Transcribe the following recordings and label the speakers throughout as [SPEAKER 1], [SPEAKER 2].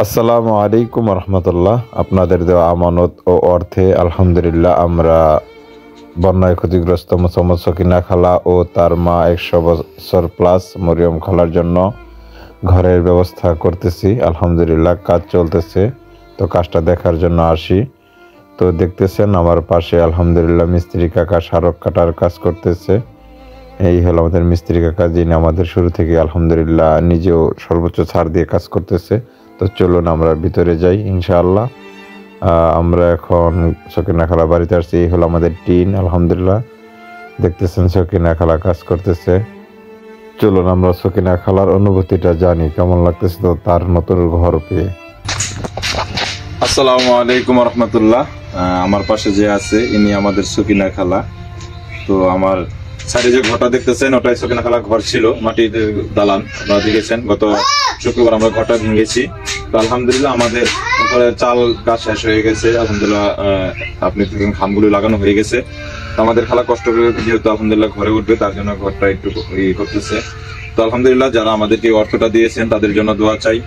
[SPEAKER 1] আসসালামু আলাইকুম রহমতুল্লাহ। আপনাদের দেওয়া আমানত ও অর্থে আলহামদুলিল্লাহ আমরা বন্যায় ক্ষতিগ্রস্ত মোসাম্মদ সকিনা খালা ও তার মা 100 বছর প্লাস মরিয়ম খালার জন্য ঘরের ব্যবস্থা করতেছি। আলহামদুলিল্লাহ কাজ চলতেছে, তো কাজটা দেখার জন্য আসি। তো দেখতেছেন আমার পাশে আলহামদুলিল্লাহ মিস্ত্রি কাকা স্মারক কাটার কাজ করতেছে। এই হলো আমাদের মিস্ত্রি কাকা, যিনি আমাদের শুরু থেকে আলহামদুলিল্লাহ নিজেও সর্বোচ্চ ছাড় দিয়ে কাজ করতেছে। তো চলুন আমরা ভিতরে যাই ইনশাআল্লাহ। আমরা এখন সকিনা খালা বাড়িতে আসছি। এই হলো আমাদের টিন। আলহামদুলিল্লাহ দেখতেছেন সকিনা খালা কাজ করতেছে। চলুন আমরা সকিনা খালার অনুভূতিটা জানি, কেমন লাগতেছে তো তার নতুন ঘর পেয়ে।
[SPEAKER 2] আসসালামু আলাইকুম রহমতুল্লাহ। আমার পাশে যে আছে ইনি আমাদের সকিনা খালা। তো আমার সাইডে যে ঘরটা দেখতেছেন ওটাই সকিনা খালা ঘর ছিল, মাটির দালান। আপনারা দেখেছেন গত শুক্রবার আমরা ঘরটা ভেঙেছি। তো আলহামদুলিল্লাহ আমাদের উপরে চাল কাজ শেষ হয়ে গেছে। আলহামদুলিল্লাহ আপনি খামগুলো লাগানো হয়ে গেছে। তো আমাদের খালা কষ্ট করে যেহেতু আলহামদুলিল্লাহ ঘরে উঠবে, তার জন্য ঘরটা একটু করতেছে। তো আলহামদুলিল্লাহ যারা আমাদেরকে অর্থটা দিয়েছেন তাদের জন্য দোয়া চাই।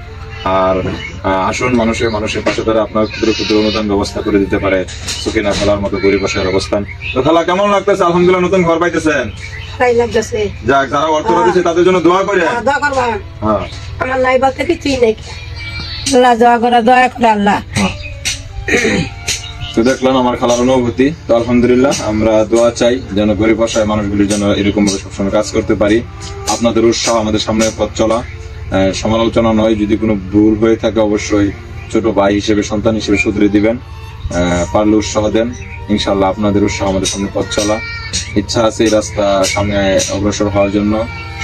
[SPEAKER 2] আর আসুন মানুষের পাশে তারা আপনার ক্ষুদ্র ক্ষুদ্র অনুদান ব্যবস্থা করে দিতে পারে সকিনা খালার মতো গরিব বসার অবস্থান। তো খালা কেমন লাগতেছে? আলহামদুলিল্লাহ নতুন ঘর পাইতেছেন। যাক, যারা অর্থটা দিচ্ছে তাদের জন্য দোয়া করে। হ্যাঁ,
[SPEAKER 3] আমার নাই বলতে কিছুই নেই। আল্লাহ দোয়া করে আল্লাহ।
[SPEAKER 2] তো দেখলাম আমার খালার অনুভূতি। তো আলহামদুলিল্লাহ আমরা দোয়া চাই যেন গরিব অসহায় মানুষগুলির জন্য এরকম ভাবে সবসময় কাজ করতে পারি। আপনাদের উৎসাহ আমাদের সামনে পথ চলা, সমালোচনা নয়। যদি কোনো ভুল হয়ে থাকে অবশ্যই ছোট ভাই হিসেবে, সন্তান হিসেবে শুধরে দিবেন। পারলে উৎসাহ দেন। ইনশাল্লাহ আপনাদের উৎসাহ আমাদের সামনে পথ চলা। ইচ্ছা আছে এই রাস্তা সামনে অগ্রসর হওয়ার জন্য।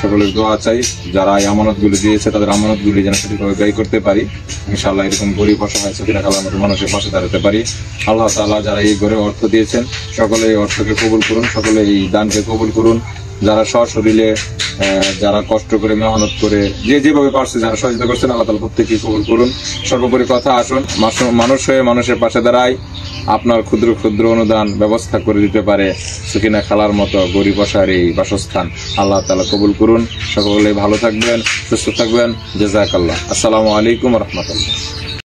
[SPEAKER 2] সকলের দোয়া চাই। যারা এই আমানত গুলি দিয়েছে তাদের আমানত গুলি যেন সঠিকভাবে ব্যয় করতে পারি। ইনশাল্লাহ এরকম গরিব অসহায় সকিনা খালার মতো মানুষের পাশে দাঁড়াতে পারি। আল্লাহ তাআলা যারা এই ঘরে অর্থ দিয়েছেন সকলে এই অর্থকে কবুল করুন, সকলে এই দানকে কবুল করুন। যারা সশরীরে, যারা কষ্ট করে মেহনত করে যেভাবে পারছে যারা সহযোগিতা করছেন, আল্লাহ তাআলা প্রত্যেককে কবুল করুন। সর্বোপরি কথা, আসুন মানুষ হয়ে মানুষের পাশে দাঁড়ায়। আপনার ক্ষুদ্র ক্ষুদ্র অনুদান ব্যবস্থা করে দিতে পারে সকিনা খালার মতো গরিব অসহায়ের এই বাসস্থান। আল্লাহ তাআলা কবুল করুন। সকলে ভালো থাকবেন, সুস্থ থাকবেন। জাযাকাল্লাহ। আসসালামু আলাইকুম রহমতুল্লাহ।